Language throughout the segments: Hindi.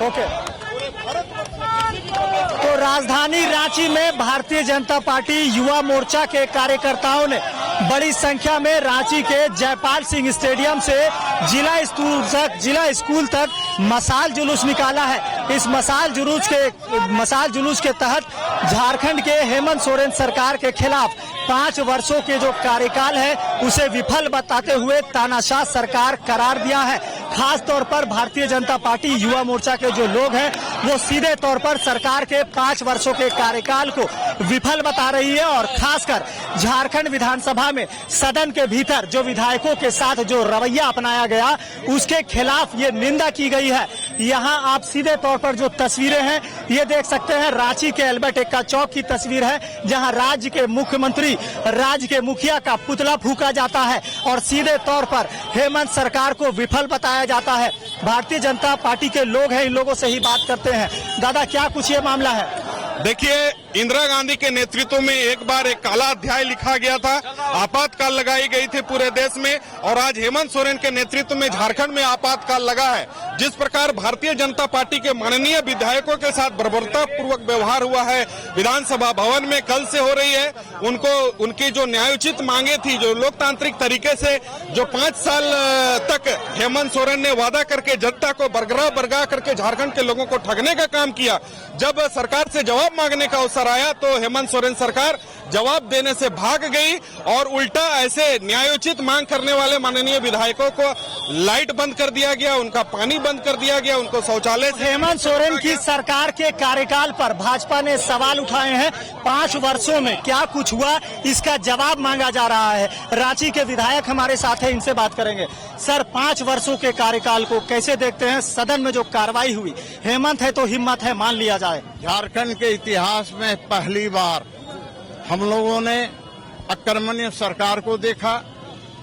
ओके। तो राजधानी रांची में भारतीय जनता पार्टी युवा मोर्चा के कार्यकर्ताओं ने बड़ी संख्या में रांची के जयपाल सिंह स्टेडियम से जिला स्कूल तक मशाल जुलूस निकाला है। इस मशाल जुलूस के तहत झारखंड के हेमंत सोरेन सरकार के खिलाफ 5 वर्षों के जो कार्यकाल है उसे विफल बताते हुए तानाशाह सरकार करार दिया है। खास तौर पर भारतीय जनता पार्टी युवा मोर्चा के जो लोग हैं वो सीधे तौर पर सरकार के 5 वर्षों के कार्यकाल को विफल बता रही है और खासकर झारखंड विधानसभा में सदन के भीतर जो विधायकों के साथ जो रवैया अपनाया गया उसके खिलाफ ये निंदा की गई है। यहाँ आप सीधे तौर पर जो तस्वीरें हैं ये देख सकते हैं, रांची के अल्बर्ट एक्का चौक की तस्वीर है जहाँ राज्य के मुख्यमंत्री, राज्य के मुखिया का पुतला फूंका जाता है और सीधे तौर पर हेमंत सरकार को विफल बताया जाता है। भारतीय जनता पार्टी के लोग हैं, इन लोगों से ही बात करते हैं। दादा, क्या कुछ ये मामला है? देखिए, इंदिरा गांधी के नेतृत्व में एक बार एक काला अध्याय लिखा गया था, आपातकाल लगाई गई थी पूरे देश में और आज हेमंत सोरेन के नेतृत्व में झारखंड में आपातकाल लगा है। जिस प्रकार भारतीय जनता पार्टी के माननीय विधायकों के साथ बर्बरता पूर्वक व्यवहार हुआ है विधानसभा भवन में कल से हो रही है, उनकी जो न्यायोचित मांगे थी, जो लोकतांत्रिक तरीके से जो 5 साल तक हेमंत सोरेन ने वादा करके जनता को बरगरा करके झारखंड के लोगों को ठगने का काम किया, जब सरकार से जवाब मांगने का अवसर आया तो हेमंत सोरेन सरकार जवाब देने से भाग गई और उल्टा ऐसे न्यायोचित मांग करने वाले माननीय विधायकों को लाइट बंद कर दिया गया, उनका पानी बंद कर दिया गया, उनको शौचालय से। हेमंत सोरेन की सरकार के कार्यकाल पर भाजपा ने सवाल उठाए हैं। 5 वर्षों में क्या कुछ हुआ, इसका जवाब मांगा जा रहा है। रांची के विधायक हमारे साथ हैं, इनसे बात करेंगे। सर, 5 वर्षों के कार्यकाल को कैसे देखते हैं? सदन में जो कार्रवाई हुई, हेमंत है तो हिम्मत है, मान लिया जाए। झारखंड के इतिहास में पहली बार हम लोगों ने आक्रमणीय सरकार को देखा,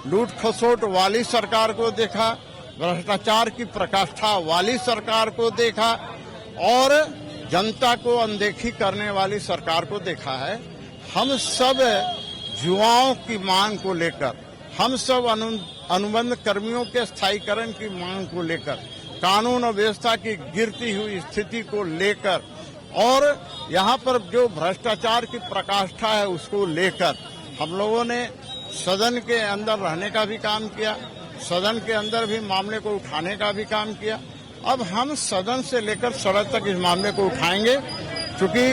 लूट खसोट वाली सरकार को देखा, भ्रष्टाचार की प्रकाष्ठा वाली सरकार को देखा और जनता को अनदेखी करने वाली सरकार को देखा है। हम सब युवाओं की मांग को लेकर, हम सब अनुबंध कर्मियों के स्थायीकरण की मांग को लेकर, कानून और व्यवस्था की गिरती हुई स्थिति को लेकर और यहाँ पर जो भ्रष्टाचार की प्रकाष्ठा है उसको लेकर हम लोगों ने सदन के अंदर रहने का भी काम किया, सदन के अंदर भी मामले को उठाने का भी काम किया। अब हम सदन से लेकर सड़क तक इस मामले को उठाएंगे, क्योंकि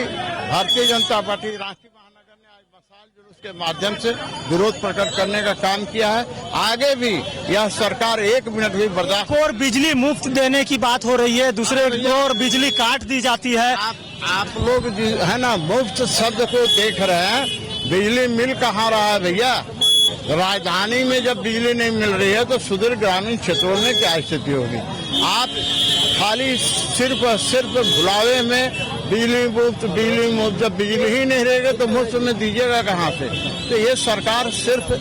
भारतीय जनता पार्टी रांची महानगर ने आज मशाल जुलूस के माध्यम से विरोध प्रकट करने का काम किया है। आगे भी यह सरकार 1 मिनट भी बर्दाश्त। और बिजली मुफ्त देने की बात हो रही है, दूसरे और बिजली काट दी जाती है। आप लोग है ना मुफ्त शब्द को देख रहे हैं, बिजली मिल कहाँ रहा है भैया? राजधानी में जब बिजली नहीं मिल रही है तो सुदूर ग्रामीण क्षेत्रों में क्या स्थिति होगी? आप खाली सिर्फ भुलावे में बिजली मुफ्त, जब बिजली ही नहीं रहेगी तो मुफ्त में दीजिएगा कहाँ से? तो ये सरकार सिर्फ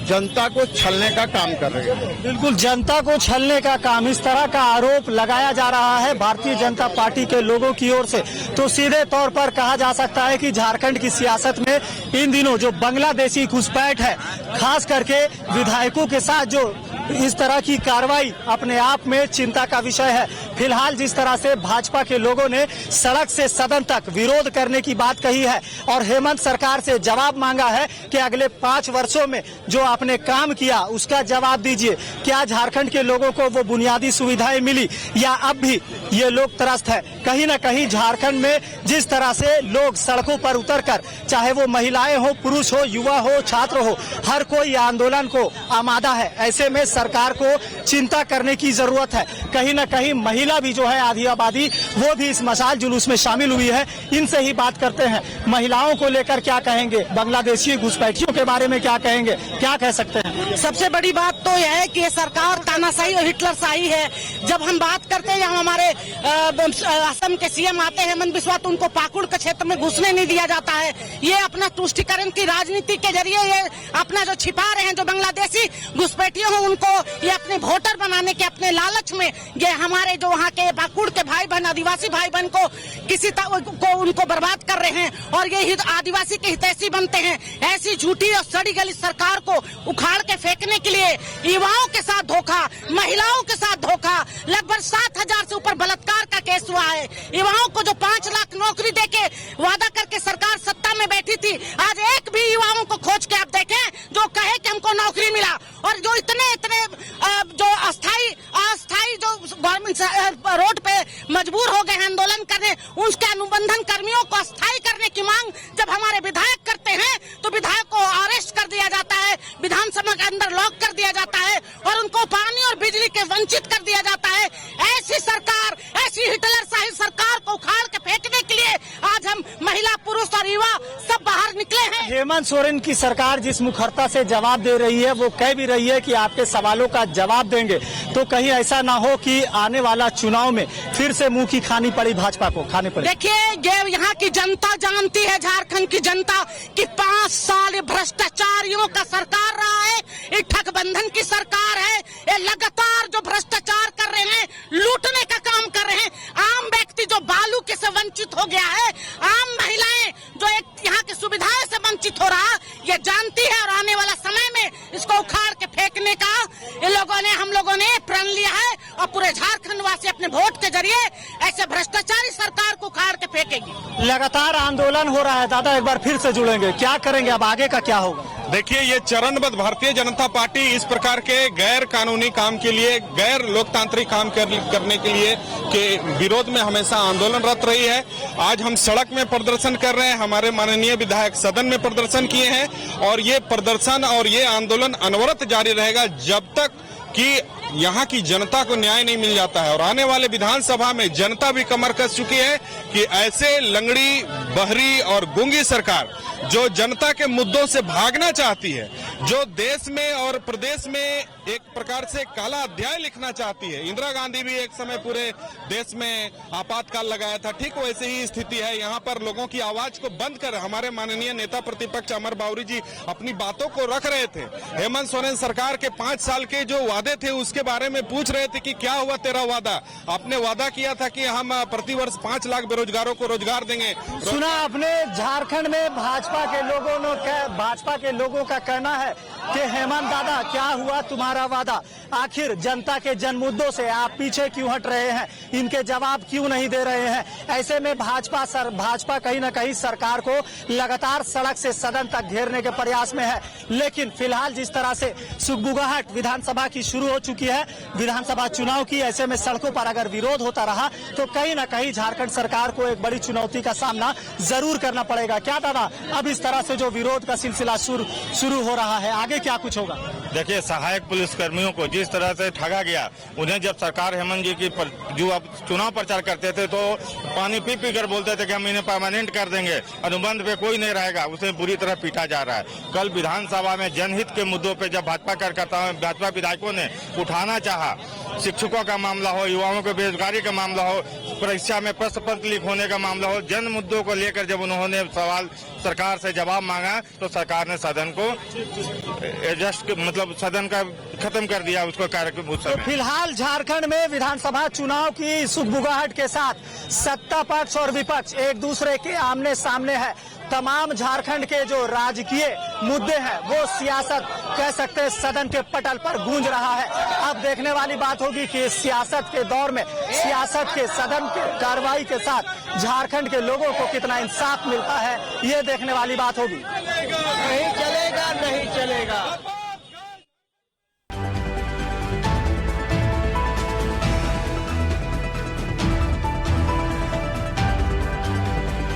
जनता को छलने का काम कर रही है। बिल्कुल, जनता को छलने का काम, इस तरह का आरोप लगाया जा रहा है भारतीय जनता पार्टी के लोगों की ओर से। तो सीधे तौर पर कहा जा सकता है कि झारखंड की सियासत में इन दिनों जो बांग्लादेशी घुसपैठ है, खास करके विधायकों के साथ जो इस तरह की कार्रवाई अपने आप में चिंता का विषय है। फिलहाल जिस तरह से भाजपा के लोगों ने सड़क से सदन तक विरोध करने की बात कही है और हेमंत सरकार से जवाब मांगा है कि अगले 5 वर्षों में जो आपने काम किया उसका जवाब दीजिए। क्या झारखंड के लोगों को वो बुनियादी सुविधाएं मिली या अब भी ये लोग त्रस्त है? कहीं न कहीं झारखंड में जिस तरह से लोग सड़कों पर उतरकर, चाहे वो महिलाएं हो, पुरुष हो, युवा हो, छात्र हो, हर कोई आंदोलन को आमादा है। ऐसे में सरकार को चिंता करने की जरूरत है। कहीं न कहीं महिला भी जो है आधी आबादी, वो भी इस मशाल जुलूस में शामिल हुई है। इनसे ही बात करते हैं। महिलाओं को लेकर क्या कहेंगे, बांग्लादेशी घुसपैठियों के बारे में क्या कहेंगे, क्या कह सकते हैं? सबसे बड़ी बात तो यह है कि ये सरकार तानाशाही और हिटलरशाही है। जब हम बात करते हैं, हमारे असम के सीएम आते हैं हेमंत बिस्वा, तो उनको पाकुड़ के क्षेत्र में घुसने नहीं दिया जाता है। ये अपना तुष्टिकरण की राजनीति के जरिए ये अपना जो छिपा रहे हैं, जो बांग्लादेशी घुसपैठियों हैं उनको ये अपने वोटर बनाने के अपने लालच में ये हमारे जो वहाँ के पाकुड़ के भाई बहन, आदिवासी भाई बहन को उनको बर्बाद कर रहे हैं और ये आदिवासी के हितैषी बनते हैं। ऐसी झूठी और सड़ी गली सरकार को उखाड़ के फेंकने के लिए युवाओं के साथ धोखा, महिलाओं के साथ धोखा, लगभग 7,000 से ऊपर बलात्कार का केस हुआ है। युवाओं को जो 5 लाख नौकरी देके वादा करके सरकार सत्ता में बैठी थी, आज एक भी युवाओं को खोज के आप देखें जो कहे कि हमको नौकरी मिला। और जो इतने जो अस्थाई जो गवर्नमेंट रोड पे मजबूर हो गए हैं आंदोलन करने, उसके अनुबंधन कर्मियों को अस्थायी करने की मांग जब हमारे विधायक करते हैं तो विधायक को अरेस्ट कर दिया जाता है, विधानसभा के अंदर लॉक कर दिया जाता है और उनको पानी और बिजली के वंचित कर दिया जाता है। ऐसी सरकार, ऐसी हिटलरशाही सरकार को उखाड़ के फेंकने के लिए आज हम महिला, पुरुष और युवा सब बाहर निकले हैं। हेमंत सोरेन की सरकार जिस मुखरता से जवाब दे रही है, वो कह भी रही है कि आपके सवालों का जवाब देंगे, तो कहीं ऐसा ना हो कि आने वाला चुनाव में फिर से मुंह की खानी पड़ी भाजपा को खानी पड़ी। देखिए, ये यहाँ की जनता जानती है, झारखंड की जनता, कि 5 साल भ्रष्टाचारियों का सरकार रहा है, ये ठगबंधन की सरकार है, ये लगातार जो भ्रष्टाचार कर रहे हैं, लूटने का काम कर रहे हैं। आम व्यक्ति जो बालू के से वंचित हो गया है, आम महिलाएं जो एक यहाँ की सुविधाएं से वंचित हो रहा, ये जानती है और आने वाला समय में इसको उखाड़ के फेंकने का हम लोगों ने प्रण लिया है और पूरे झारखंड वासी अपने वोट के जरिए ऐसे भ्रष्टाचारी सरकार को उखाड़ के फेंकेगी। लगातार आंदोलन हो रहा है दादा, एक बार फिर से जुड़ेंगे, क्या करेंगे अब, आगे का क्या होगा? देखिए, ये चरणबद्ध भारतीय जनता पार्टी इस प्रकार के गैर कानूनी काम के लिए, गैर लोकतांत्रिक काम करने के लिए के विरोध में हमेशा आंदोलनरत रही है। आज हम सड़क में प्रदर्शन कर रहे हैं, हमारे माननीय विधायक सदन में प्रदर्शन किए हैं और ये प्रदर्शन और ये आंदोलन अनवरत जारी रहेगा जब तक कि यहाँ की जनता को न्याय नहीं मिल जाता है। और आने वाले विधानसभा में जनता भी कमर कस चुकी है कि ऐसे लंगड़ी, बहरी और गूंगी सरकार जो जनता के मुद्दों से भागना चाहती है, जो देश में और प्रदेश में एक प्रकार से काला अध्याय लिखना चाहती है। इंदिरा गांधी भी एक समय पूरे देश में आपातकाल लगाया था, ठीक वैसे ही स्थिति है यहाँ पर। लोगों की आवाज को बंद कर हमारे माननीय नेता प्रतिपक्ष अमर बावरी जी अपनी बातों को रख रहे थे। हेमंत सोरेन सरकार के 5 साल के जो वादे थे उसके बारे में पूछ रहे थे कि क्या हुआ तेरा वादा। आपने वादा किया था कि हम प्रतिवर्ष 5 लाख बेरोजगारों को रोजगार देंगे। सुना आपने, झारखंड में भाजपा के लोगों का कहना है कि हेमंत दादा क्या हुआ तुम्हारा वादा, आखिर जनता के जन मुद्दों से आप पीछे क्यों हट रहे हैं, इनके जवाब क्यों नहीं दे रहे हैं। ऐसे में भाजपा कहीं न कहीं सरकार को लगातार सड़क से सदन तक घेरने के प्रयास में है। लेकिन फिलहाल जिस तरह से सुगबुगाहट विधानसभा की शुरू हो चुकी है, विधानसभा चुनाव की, ऐसे में सड़कों पर अगर विरोध होता रहा तो कहीं न कहीं झारखंड सरकार को एक बड़ी चुनौती का सामना जरूर करना पड़ेगा। क्या दादा, अब इस तरह से जो विरोध का सिलसिला शुरू हो रहा है, आगे क्या कुछ होगा? देखिए, सहायक पुलिस कर्मियों को जिस तरह से ठगा गया, उन्हें जब सरकार हेमंत जी की जो अब चुनाव प्रचार करते थे तो पानी पी पी कर बोलते थे कि हम इन्हें परमानेंट कर देंगे, अनुबंध पे कोई नहीं रहेगा, उसे बुरी तरह पीटा जा रहा है। कल विधानसभा में जनहित के मुद्दों पे जब भाजपा विधायकों ने उठाना चाहा, शिक्षकों का मामला हो, युवाओं के बेरोजगारी का मामला हो, परीक्षा में प्रश्न पत्र लीक होने का मामला हो, जन मुद्दों को लेकर जब उन्होंने सवाल सरकार से जवाब मांगा तो सरकार ने सदन को सदन का खत्म कर दिया उसको कार्यक्रम। तो फिलहाल झारखंड में विधानसभा चुनाव की सुगबुगाहट के साथ सत्ता पक्ष और विपक्ष एक दूसरे के आमने सामने है। तमाम झारखंड के जो राजकीय मुद्दे हैं वो सियासत कह सकते हैं सदन के पटल पर गूंज रहा है। अब देखने वाली बात होगी कि सियासत के दौर में, सियासत के सदन के कार्रवाई के साथ झारखंड के लोगों को कितना इंसाफ मिलता है, ये देखने वाली बात होगी। नहीं चलेगा, नहीं चलेगा।